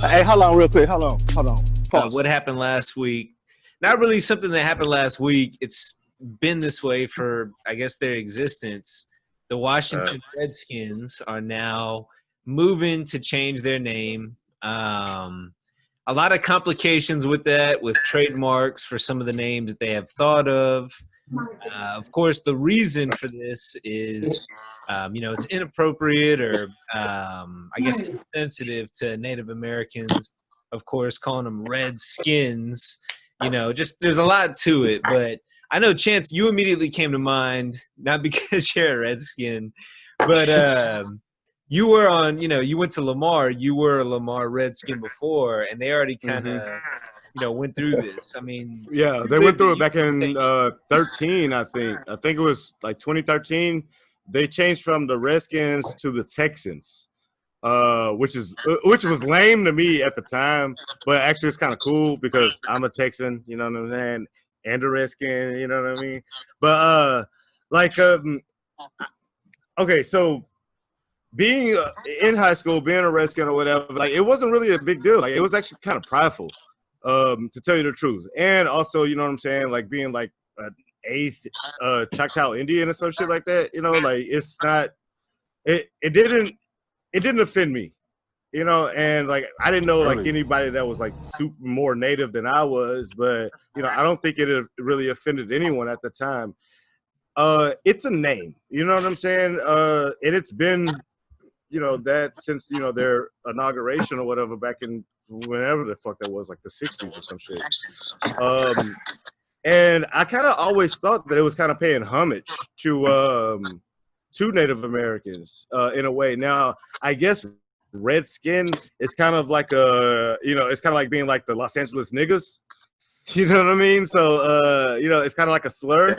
Hey, hold on real quick. Hold on. Pause. What happened last week? Not really something that happened last week. It's been this way for, I guess, their existence. The Washington Redskins are now moving to change their name. A lot of complications with that, with trademarks for some of the names that they have thought of. Of course, the reason for this is, it's inappropriate or, I guess, insensitive to Native Americans. Of course, calling them Redskins. Just there's a lot to it. But I know, Chance, you immediately came to mind, not because you're a Redskin, but you were on, you went to Lamar. You were a Lamar Redskin before, and they already kind of, went through this. I mean, yeah, they went through it back in 13, I think. I think it was like 2013. They changed from the Redskins to the Texans, which was lame to me at the time, but actually it's kind of cool because I'm a Texan, you know what I'm saying, and a Redskin, you know what I mean. But okay, so being in high school, being a Redskin or whatever, like it wasn't really a big deal. Like it was actually kind of prideful, to tell you the truth. And also, you know what I'm saying, like being like an 8th Choctaw Indian or some shit like that. Like it's not. It didn't offend me, and like I didn't know like anybody that was like super more native than I was, but I don't think it really offended anyone at the time. It's a name, you know what I'm saying, and it's been that since their inauguration or whatever back in whenever the fuck that was, like the 60s or some shit. And I kind of always thought that it was kind of paying homage to Native Americans in a way. Now I guess Redskin is kind of like it's kind of like being like the Los Angeles niggas. You know what I mean? So, it's kind of like a slur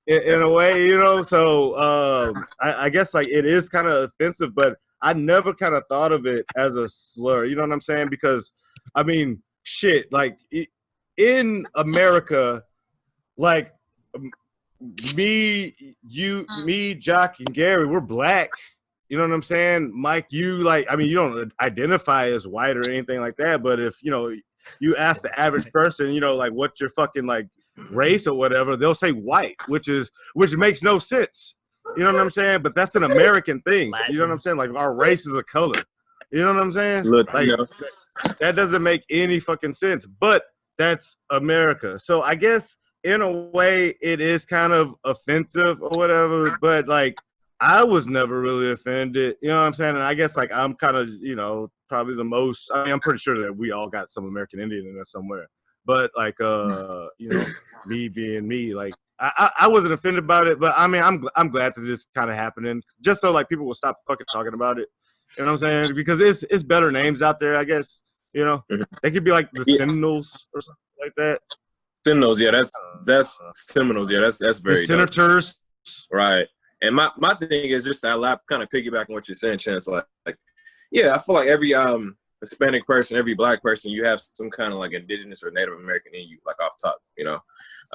in a way, So, I guess like it is kind of offensive, but I never kind of thought of it as a slur. You know what I'm saying? Because, I mean, shit, like in America, like me, Jock, and Gary, we're black. You know what I'm saying? Mike, you you don't identify as white or anything like that, but if, you ask the average person, like what's your fucking like race or whatever, they'll say white, which makes no sense. You know what I'm saying? But that's an American thing. You know what I'm saying? Like our race is a color. You know what I'm saying? Like that doesn't make any fucking sense. But that's America. So I guess in a way it is kind of offensive or whatever. But like I was never really offended. You know what I'm saying? And I guess like I'm kind of probably the most. I mean, I'm pretty sure that we all got some American Indian in there somewhere. But like, me being me, like I wasn't offended about it. But I mean, I'm glad that this kind of happening, just so like people will stop fucking talking about it. You know what I'm saying? Because it's better names out there, I guess. They could be like the Seminoles or something like that. Seminoles, yeah, that's Seminoles, yeah, that's very. The Senators, right? And my thing is just that lap kind of piggyback on what you're saying, Chance. Like, yeah, I feel like every Hispanic person, every black person, you have some kind of like indigenous or Native American in you, like off top,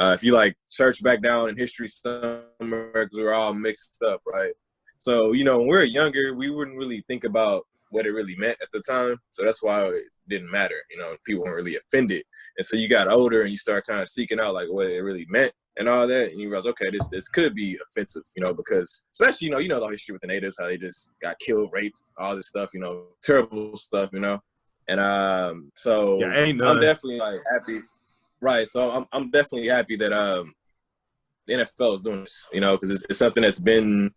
If you like search back down in history somewhere, because we're all mixed up, right? So, when we're younger, we wouldn't really think about what it really meant at the time. So that's why it didn't matter, people weren't really offended. And so you got older and you start kind of seeking out like what it really meant and all that, and you realize, okay, this could be offensive, because especially, the history with the natives, how they just got killed, raped, all this stuff, terrible stuff, and so yeah, I'm definitely like happy, right? So I'm definitely happy that the NFL is doing this, because it's something that's been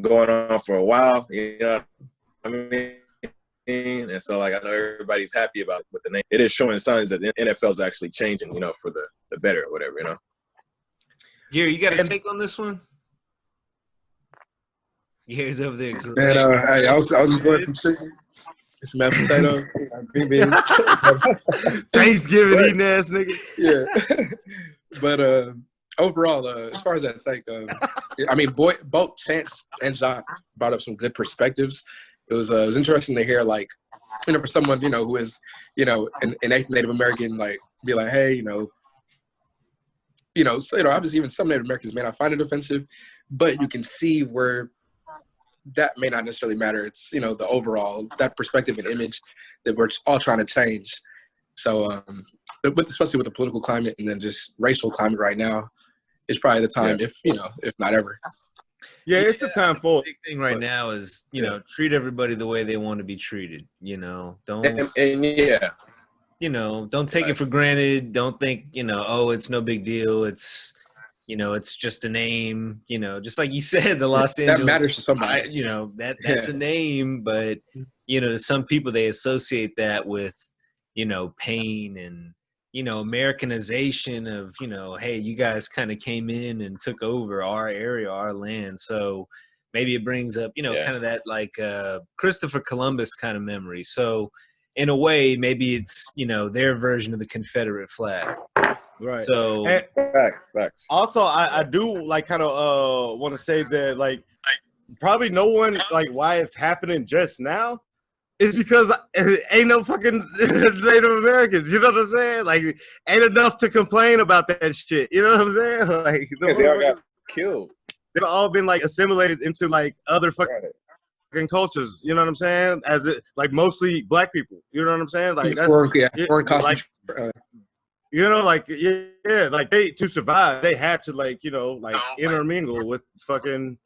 going on for a while, I mean. And so, like, I know everybody's happy about it, but the name, it is showing signs that the NFL is actually changing, for the better or whatever, Gary, you got a take on this one? Gary's over there. Man, hey, I was enjoying some chicken, some mashed potato, green beans. Thanksgiving eating ass nigga. Yeah, but overall, as far as that sake, I mean, both Chance and John brought up some good perspectives. It was interesting to hear, like, for someone, who is, an Native American, like, be like, hey, so, obviously even some Native Americans may not find it offensive, but you can see where that may not necessarily matter. It's, you know, the overall, that perspective and image that we're all trying to change. So, but especially with the political climate and then just racial climate right now, it's probably the time, if not ever. Yeah, it's the time for the big thing right now is, you know, treat everybody the way they want to be treated. You know, don't you know, don't take it for granted. Don't think, you know, oh, it's no big deal. It's, you know, it's just a name. You know, just like you said, the Los Angeles. That matters to somebody. You know, that's a name, but you know, to some people they associate that with, you know, pain and, you know, Americanization of, you know, hey, you guys kind of came in and took over our area, our land. So maybe it brings up, you know, kind of that like Christopher Columbus kind of memory. So in a way, maybe it's, you know, their version of the Confederate flag. right. So Facts. Also, I do like kind of want to say that like probably no one like why it's happening just now. It's because ain't no fucking Native Americans. You know what I'm saying? Like, ain't enough to complain about that shit. You know what I'm saying? Like, They all got killed. They've all been like assimilated into like other fucking cultures. You know what I'm saying? As it like mostly black people. You know what I'm saying? Like that's like, you know, like yeah, like they to survive they had to like, you know, like intermingle with fucking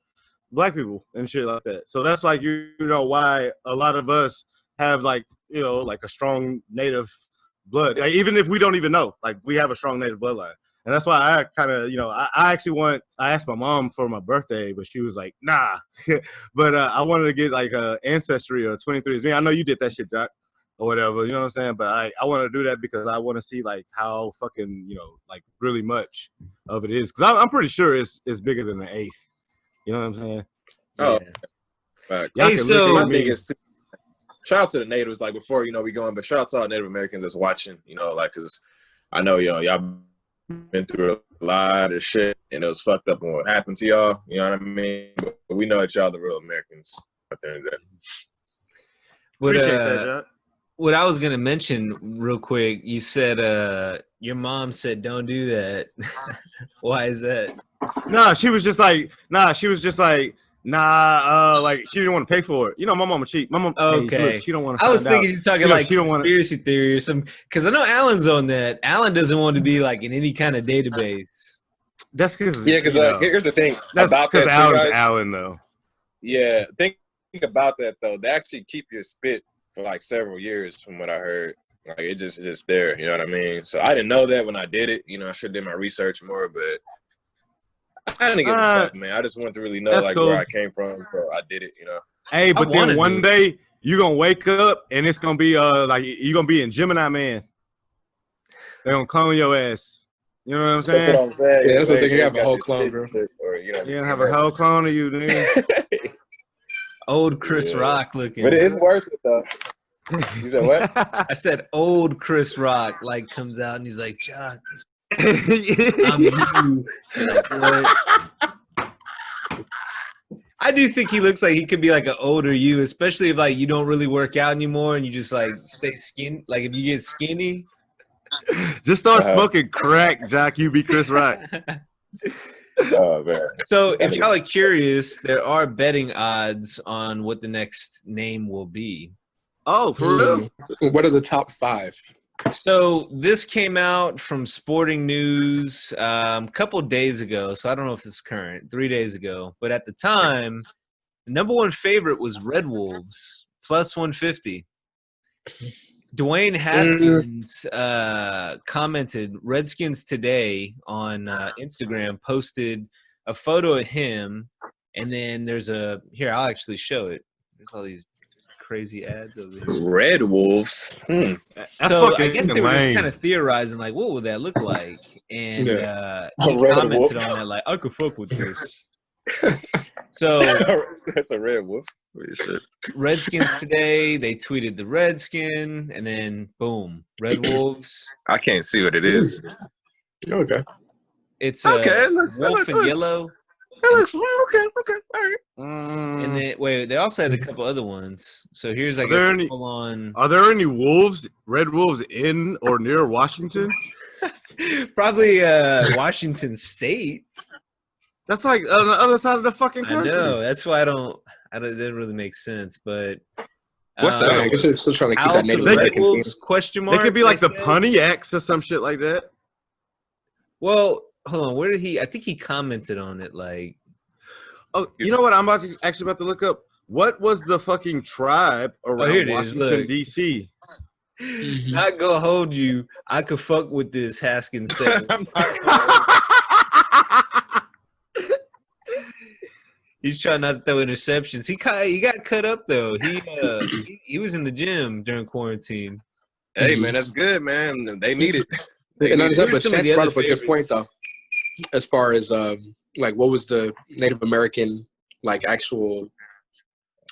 black people and shit like that. So that's like, you know, why a lot of us have like, you know, like a strong Native blood. Like, even if we don't even know, like we have a strong Native bloodline. And that's why I kind of, you know, I actually I asked my mom for my birthday, but she was like, nah. But I wanted to get like Ancestry or 23andMe. I know you did that shit, Jack, or whatever, you know what I'm saying? But I want to do that because I want to see like how fucking, you know, like really much of it is. Because I'm pretty sure it's bigger than the eighth. You know what I'm saying? Oh, yeah. Hey, so my thing is, shout out to the natives. Like before, you know, we going, but shout out to all Native Americans that's watching. You know, like because I know y'all been through a lot of shit, and it was fucked up on what happened to y'all. You know what I mean? But we know that y'all the real Americans at the end of the day. Appreciate that, Jack. What I was gonna mention real quick, you said your mom said don't do that. Why is that? Nah, she was just like, like she didn't want to pay for it. You know, my mama cheap. My mom, okay. Hey, look, she don't want to. I was thinking you're talking like conspiracy theory or some, because I know Alan's on that. Alan doesn't want to be like in any kind of database. That's because because here's the thing about that. Alan's Alan though. Yeah, think about that though. They actually keep your spit for like several years, from what I heard. Like it's just there. You know what I mean? So I didn't know that when I did it. You know, I should have did my research more, but I didn't give a fuck, man. I just wanted to really know like cool. Where I came from, so I did it, you know. Hey, but then one day you're gonna wake up and it's gonna be like you're gonna be in Gemini Man. They're gonna clone your ass. You know what I'm saying? That's what I'm saying. Yeah, that's what they have a whole clone, bro. Or, you know, you're gonna have a whole clone of you, dude. Old Chris Rock looking. But it is worth it though. You said what? I said old Chris Rock like comes out and he's like, John, I'm you. Like, what? I do think he looks like he could be like an older you, especially if like you don't really work out anymore and you just like stay skinny. Like if you get skinny, just start smoking crack, Jack. You be Chris Rock. Oh man. So if y'all are curious, there are betting odds on what the next name will be. Oh, for real? What are the top 5? So this came out from Sporting News a couple days ago. So I don't know if this is current, 3 days ago. But at the time, the number one favorite was Red Wolves, plus 150. Dwayne Haskins commented, Redskins Today on Instagram posted a photo of him. And then there's here, I'll actually show it. There's all these crazy ads over here. Red Wolves. So I guess they were just kind of theorizing, like, what would that look like? And he commented on that, like, I could fuck with this. So that's a red wolf. Redskins Today, they tweeted the Redskin, and then boom, Red Wolves. I can't see what it is. Okay. It's okay. wolf and yellow. That looks okay. All right. And then wait, they also had a couple other ones. So here's I guess full on. Are there any wolves, red wolves in or near Washington? Probably Washington State. That's like on the other side of the fucking country. I know. That's why I That didn't really make sense, but What's the I guess they're still trying to keep Al that to Native the Red American theme. Wolves, question mark. They could be like the said. Pontiacs or some shit like that. Well, hold on. Where did he? I think he commented on it. Like, Oh, you know what? I'm actually about to look up. What was the fucking tribe here around it is, Washington look. D.C.? Not gonna hold you. I could fuck with this. Haskins said. He's trying not to throw interceptions. He got cut up though. He was in the gym during quarantine. Hey man, that's good, man. They need it. And Who are but some of Chance the brought other up a good point though, as far as like what was the Native American like actual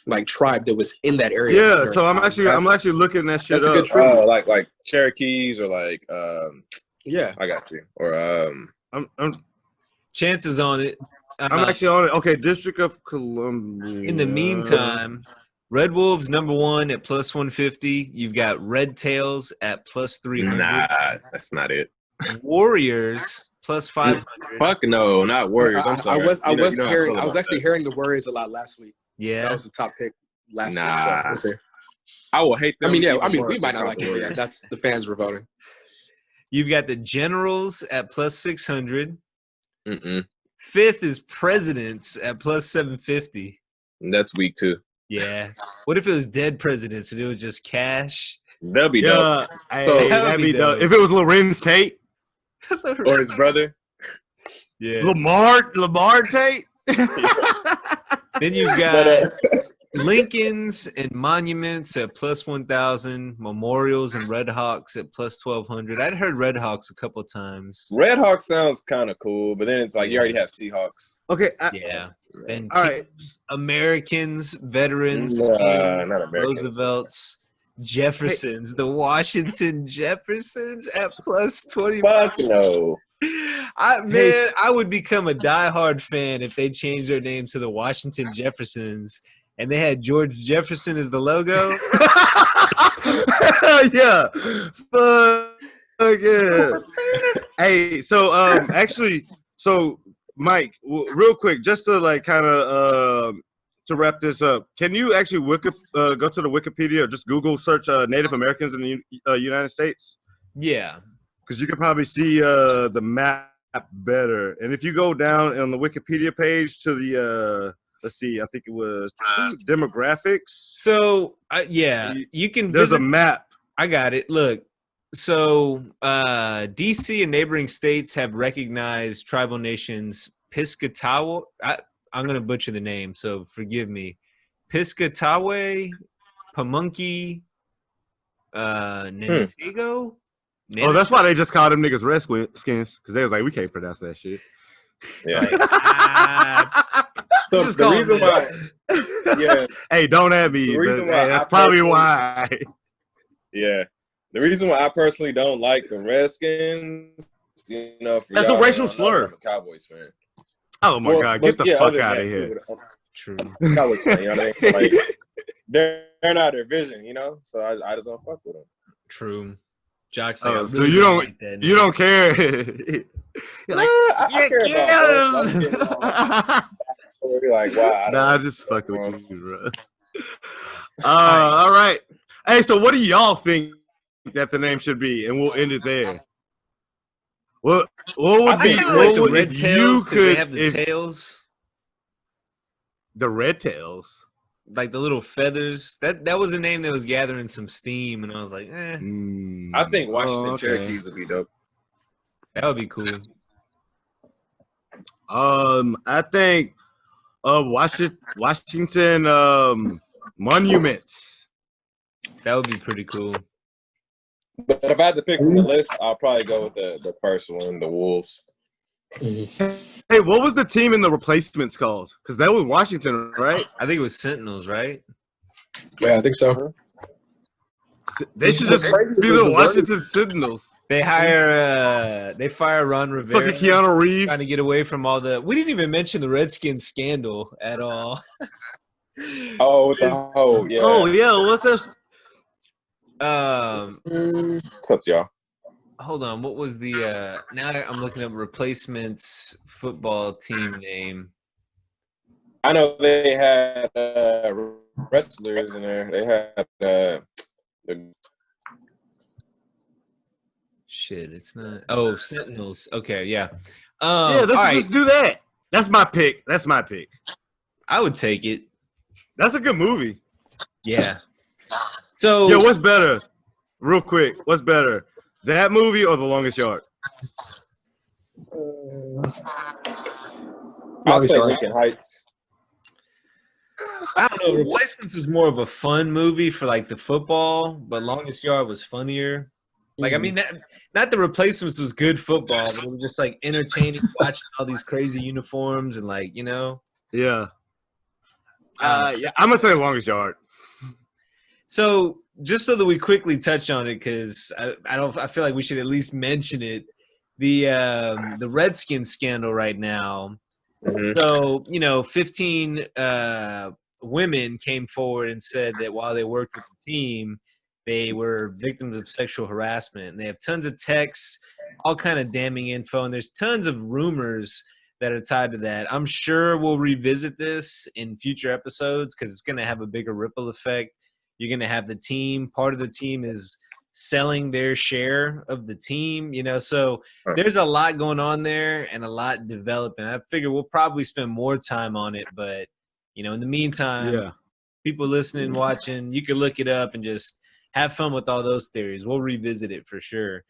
like tribe that was in that area? Yeah, during so I'm the time. actually looking that shit That's a up. good tribute. Oh, like Cherokees or like Yeah. I got you. Or I'm Chances on it. I'm actually on it. Okay, District of Columbia. In the meantime, Red Wolves #1 at +150. You've got Red Tails at +300. nah, that's not it. Warriors +500. Fuck no, not Warriors. I'm sorry. I was actually hearing the Warriors a lot last week. Yeah, That was the top pick last week. Nah. So we'll see. I will hate them. I mean, yeah. even I mean, more we if might they not drop like the it, but yeah, Warriors. that's the fans were voting. you've got the Generals at +600. Mm-mm. Fifth is Presidents at +750. That's weak too. Yeah. What if it was dead presidents and it was just cash? That'll be dope. Yeah, So- hey, that'd be dope. If it was Lorenz Tate, Or his brother. Yeah. Lamar Tate. Then you've got Lincolns and Monuments at +1,000. Memorials and Red Hawks at +1,200. I'd heard Red Hawks a couple times. Red Hawk sounds kind of cool, but then it's like you already have Seahawks. Okay, Yeah. And all right. Americans, veterans, Nah, kings, not Americans. Roosevelts, Jeffersons, the Washington Jeffersons at +20. Fuck no. I would become a diehard fan if they changed their name to the Washington Jeffersons and they had George Jefferson as the logo. Yeah. Fuck yeah. Hey, so actually, so Mike, real quick, just to like kind of to wrap this up, can you actually go to the Wikipedia or just Google search Native Americans in the United States? Yeah. Because you can probably see the map better. And if you go down on the Wikipedia page to the let's see, I think it was demographics. So, yeah, you can There's visit. a map. I got it. Look, so D.C. and neighboring states have recognized tribal nations Piscataway. I'm going to butcher the name, so forgive me. Piscataway, Pamunkey, Nantego. Oh, that's why they just called them niggas Redskins, because they was like, we can't pronounce that shit. Yeah. So So the reason why, yeah, Hey, don't at me. The But, reason hey, why that's I probably personally- why. yeah. The reason why I personally don't like the Redskins, you know, for That's a y'all, racial y'all know slur. I'm a Cowboys fan. Oh my Well, God, but get the yeah, fuck other out than of that, here. too, True. I'm a Cowboys fan, you know what I mean? So, like, they're not their vision, you know. So I just don't fuck with them. True. Jock's Oh, like, I so really you don't- like that You name. don't care. You're like, I care about both. I'm getting all, like, backstory, like, wow. I nah, don't- just fucking with you, bro. All right. Hey, so what do y'all think that the name should be? And we'll end it there. What would I be think I what like the would red if tails you because they could have the if tails, the red tails? like the little feathers. That was a name that was gathering some steam, and I was like, I think Washington okay. Cherokees would be dope. that would be cool. I think Washington monuments. That would be pretty cool. But if I had to pick from the list, I'll probably go with the first one, the Wolves. Hey, what was the team in the replacements called? Because that was Washington, right? I think it was Sentinels, right? Yeah, I think so. They should just be the Washington Sentinels. They hire they fire Ron Rivera. Fucking Keanu Reeves. Trying to get away from all the. We didn't even mention the Redskins scandal at all. Oh, with the whole, yeah. Oh yeah, what's that? What's up, y'all? Hold on. What was the? Now I'm looking up replacements football team name. I know they had wrestlers in there. They had Shit, it's not. Oh, Sentinels. Okay, yeah. Yeah, All let's right. just do that. That's my pick. I would take it. That's a good movie. Yeah. So Yeah, what's better? Real quick, what's better? That movie or The Longest Yard? I'll say Yard. Lincoln Heights. I don't know. Replacements was more of a fun movie for like the football, but Longest Yard was funnier. Like, I mean, not the Replacements was good football, but it was just like entertaining watching all these crazy uniforms and like, you know. Yeah. Yeah, I'm gonna say Longest Yard. So just so that we quickly touch on it, because I feel like we should at least mention it. The Redskins scandal right now. Mm-hmm. So, 15 women came forward and said that while they worked with the team, they were victims of sexual harassment. And they have tons of texts, all kind of damning info, and there's tons of rumors that are tied to that. I'm sure we'll revisit this in future episodes because it's going to have a bigger ripple effect. You're going to have the team. Part of the team is selling their share of the team, so there's a lot going on there and a lot developing. I figure we'll probably spend more time on it, but in the meantime, people listening, watching, you can look it up and just have fun with all those theories. We'll revisit it for sure.